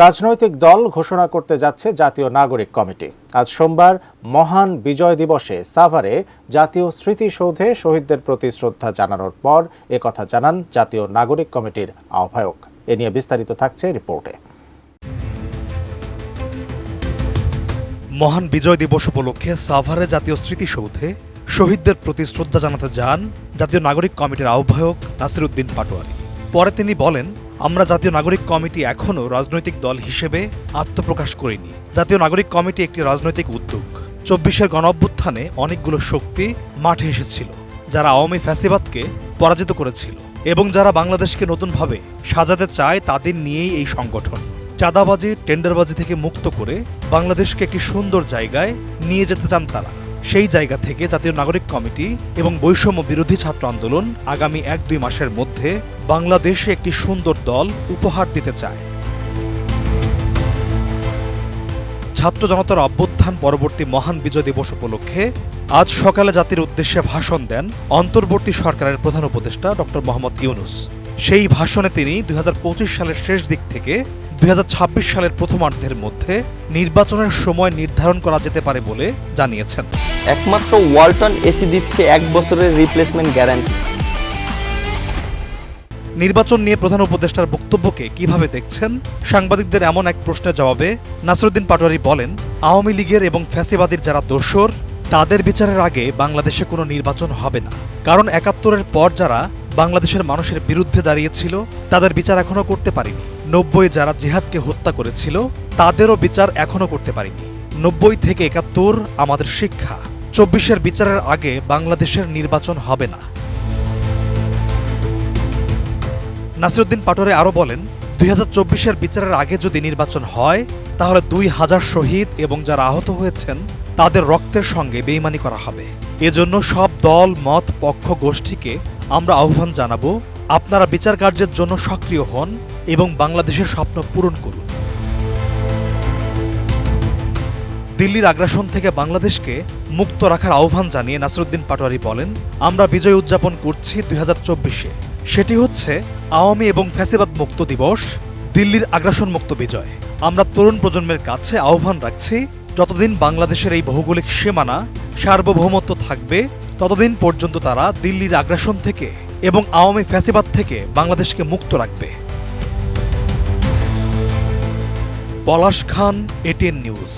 রাজনৈতিক দল ঘোষণা করতে যাচ্ছে জাতীয় নাগরিক কমিটি। আজ সোমবার মহান বিজয় দিবসে সাভারে জাতীয় স্মৃতিসৌধে শহীদদের প্রতি শ্রদ্ধা জানানোর পর একথা জানান জাতীয় নাগরিক কমিটির আহ্বায়ক। এ নিয়ে বিস্তারিত থাকছে রিপোর্টে। মহান বিজয় দিবস উপলক্ষে সাভারে জাতীয় স্মৃতিসৌধে শহীদদের প্রতি শ্রদ্ধা জানাতে যান জাতীয় নাগরিক কমিটির আহ্বায়ক নাসির উদ্দিন পাটোয়ারি। পরে তিনি বলেন, আমরা জাতীয় নাগরিক কমিটি এখনও রাজনৈতিক দল হিসেবে আত্মপ্রকাশ করিনি। জাতীয় নাগরিক কমিটি একটি রাজনৈতিক উদ্যোগ। ২৪-এর গণঅভ্যুত্থানে অনেকগুলো শক্তি মাঠে এসেছিল, যারা আওয়ামী ফ্যাসিবাদকে পরাজিত করেছিল এবং যারা বাংলাদেশকে নতুনভাবে সাজাতে চায় তাদের নিয়েই এই সংগঠন। চাঁদাবাজি, টেন্ডারবাজি থেকে মুক্ত করে বাংলাদেশকে একটি সুন্দর জায়গায় নিয়ে যেতে চান তারা। সেই জায়গা থেকে জাতীয় নাগরিক কমিটি এবং বৈষম্য বিরোধী ছাত্র আন্দোলন আগামী ১-২ মাসের মধ্যে বাংলাদেশে একটি সুন্দর দল উপহার দিতে চায়। ছাত্র জনতার অভ্যুত্থান পরবর্তী মহান বিজয় দিবস উপলক্ষে আজ সকালে জাতির উদ্দেশ্যে ভাষণ দেন অন্তর্বর্তী সরকারের প্রধান উপদেষ্টা ডক্টর মোহাম্মদ ইউনূস। সেই ভাষণে তিনি ২০২৫ সালের শেষ দিক থেকে ২০২৬ সালের প্রথমার্ধের মধ্যে নির্বাচনের সময় নির্ধারণ করা যেতে পারে বলে জানিয়েছেন। একমাত্র ওয়ালটন এসি দিচ্ছে ১ বছরের রিপ্লেসমেন্ট গ্যারান্টি। নির্বাচন নিয়ে প্রধান উপদেষ্টার বক্তব্যকে কিভাবে দেখছেন? সাংবাদিকদের এমন এক প্রশ্নের জবাবে নাসির উদ্দিন পাটোয়ারি বলেন, আওয়ামী লীগের এবং ফ্যাসিবাদীর যারা দোসর, তাদের বিচারের আগে বাংলাদেশে কোনো নির্বাচন হবে না। কারণ ৭১-এর পর যারা বাংলাদেশের মানুষের বিরুদ্ধে দাঁড়িয়েছিল তাদের বিচার এখনো করতে পারিনি। ৯০ যারা জিহাদকে হত্যা করেছিল তাদেরও বিচার এখনো করতে পারিনি। ৯০ থেকে ৭১ আমাদের শিক্ষা। ২৪-এর বিচারের আগে বাংলাদেশের নির্বাচন হবে না। নাসির উদ্দিন পাটোয়ারি আরও বলেন, ২০২৪-এর বিচারের আগে যদি নির্বাচন হয় তাহলে ২,০০০ শহীদ এবং যারা আহত হয়েছেন তাদের রক্তের সঙ্গে বেইমানি করা হবে। এজন্য সব দল, মত, পক্ষ, গোষ্ঠীকে আমরা আহ্বান জানাবো, আপনারা বিচার কার্যের জন্য সক্রিয় হন এবং বাংলাদেশের স্বপ্ন পূরণ করুন। দিল্লির আগ্রাসন থেকে বাংলাদেশকে মুক্ত রাখার আহ্বান জানিয়ে নাসির উদ্দিন পাটোয়ারি বলেন, আমরা বিজয় উদযাপন করছি ২০২৪-এ। সেটি হচ্ছে আওয়ামী এবং ফ্যাসিবাদ মুক্ত দিবস, দিল্লির আগ্রাসন মুক্ত বিজয়। আমরা তরুণ প্রজন্মের কাছে আহ্বান রাখছি, যতদিন বাংলাদেশের এই ভৌগোলিক সীমানা সার্বভৌমত্ব থাকবে ততদিন পর্যন্ত তারা দিল্লির আগ্রাসন থেকে এবং আওয়ামী ফ্যাসিবাদ থেকে বাংলাদেশকে মুক্ত রাখবে। পলাশ খান, এটিএন নিউজ।